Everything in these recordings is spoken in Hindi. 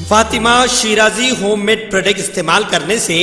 फातिमा शिराजी होममेड प्रोडक्ट इस्तेमाल करने से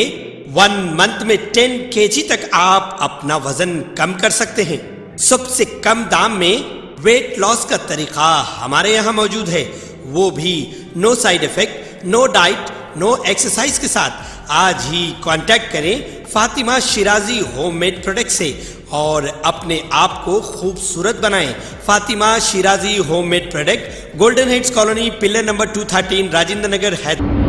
1 मंथ में 10 kg तक आप अपना वजन कम कर सकते हैं। सबसे कम दाम में वेट लॉस का तरीका हमारे यहाँ मौजूद है, वो भी no side effect, no diet, no exercise के साथ। आज ही कांटेक्ट करें फातिमा शिराजी होममेड प्रोडक्ट से और अपने आप को खूबसूरत बनाएं। Fatima Shirazi homemade product, golden heads colony, pillar number 213, Rajendra Nagar, Hyderabad.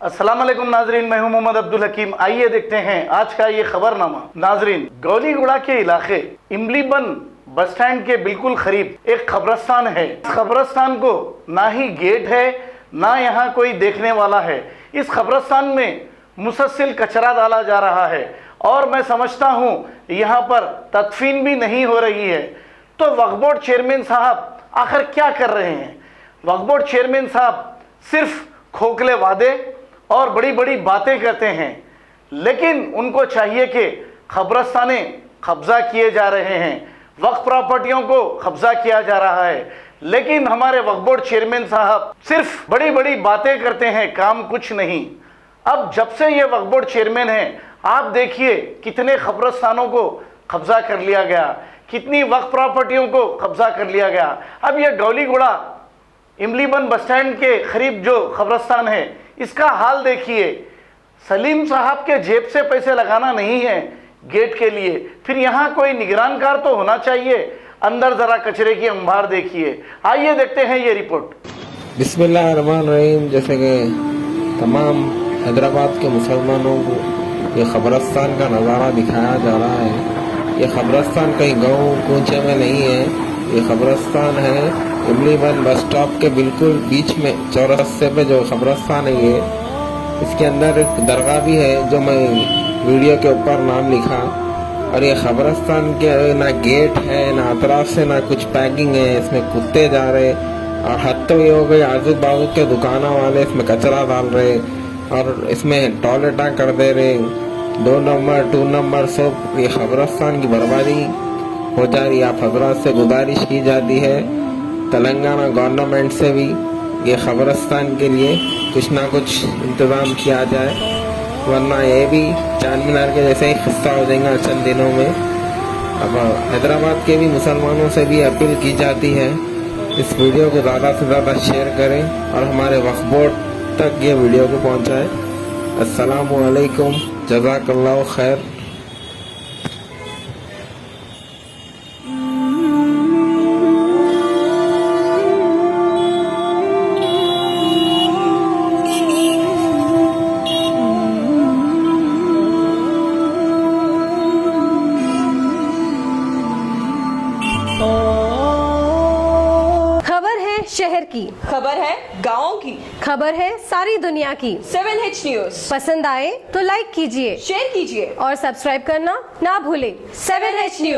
अस्सलाम वालेकुम नाजरीन, मैं हूं मोहम्मद अब्दुल हकीम। आइए देखते हैं आज का ये खबरनामा। नाजरीन, गौलीगुड़ा के इलाके इमलीबन बस स्टैंड के बिल्कुल करीब एक कब्रिस्तान है। इस कब्रिस्तान को ना ही गेट है ना यहाँ कोई देखने वाला है। इस कब्रिस्तान में मुसलसल कचरा डाला जा रहा है और मैं समझता हूँ यहाँ पर तदफीन भी नहीं हो रही है। तो वक्फ बोर्ड चेयरमैन साहब आखिर क्या कर रहे हैं? वक्फ बोर्ड चेयरमैन साहब सिर्फ खोखले वादे और बड़ी बड़ी बातें करते हैं, लेकिन उनको चाहिए कि कब्रिस्ताने कब्जा किए जा रहे हैं, वक्फ प्रॉपर्टियों को कब्जा किया जा रहा है, लेकिन हमारे वक्फ बोर्ड चेयरमैन साहब सिर्फ बड़ी बड़ी बातें करते हैं, काम कुछ नहीं। अब जब से ये वक्फ बोर्ड चेयरमैन हैं, आप देखिए कितने कब्रिस्तानों को कब्जा कर लिया गया, कितनी वक्फ प्रॉपर्टियों को कब्जा कर लिया गया। अब ये गौलीगुड़ा इमलीबन बस स्टैंड के करीब जो कब्रिस्तान है, इसका हाल देखिए। सलीम साहब के जेब से पैसे लगाना नहीं है गेट के लिए, फिर यहाँ कोई निगरानकार तो होना चाहिए। अंदर जरा कचरे की अंबार देखिए। आइए देखते हैं ये रिपोर्ट। बिस्मिल्लाहिर्रहमानिर्रहीम। जैसे कि तमाम हैदराबाद के मुसलमानों को ये कब्रिस्तान का नज़ारा दिखाया जा रहा है। ये कब्रिस्तान कहीं गाँव कूचे में नहीं है, ये कब्रिस्तान है इमलीबन बस स्टॉप के बिल्कुल बीच में चौरस्ते पे जो कब्रिस्तान है ये, इसके अंदर एक दरगाह भी है जो मैं वीडियो के ऊपर नाम लिखा। और ये कब्रिस्तान के ना गेट है, ना अतराफ से ना कुछ पैकिंग है, इसमें कुत्ते जा रहे और हद तो ये हो गई आजू बाजू के दुकानों वाले इसमें कचरा डाल रहे और इसमें टॉयलेटा कर दे रहे। 2 नंबर 2 नंबर सब ये कब्रिस्तान की बर्बादी हो जा रही है। आप हजरात से गुजारिश की जाती है तेलंगाना गवर्नमेंट से भी ये कब्रिस्तान के लिए कुछ ना कुछ इंतज़ाम किया जाए, वरना ये भी चार मीनार के जैसे ही हिस्सा हो जाएगा चंद दिनों में। अब हैदराबाद के भी मुसलमानों से भी अपील की जाती है इस वीडियो को ज़्यादा से ज़्यादा शेयर करें और हमारे वक्फ बोर्ड तक ये वीडियो को पहुँचाएँ। अस्सलामु अलैकुम, जज़ाकल्लाहु खैर। खबर है शहर की, खबर है गाँव की, खबर है सारी दुनिया की। 7H न्यूज पसंद आए तो लाइक कीजिए, शेयर कीजिए और सब्सक्राइब करना ना भूलें। 7H news.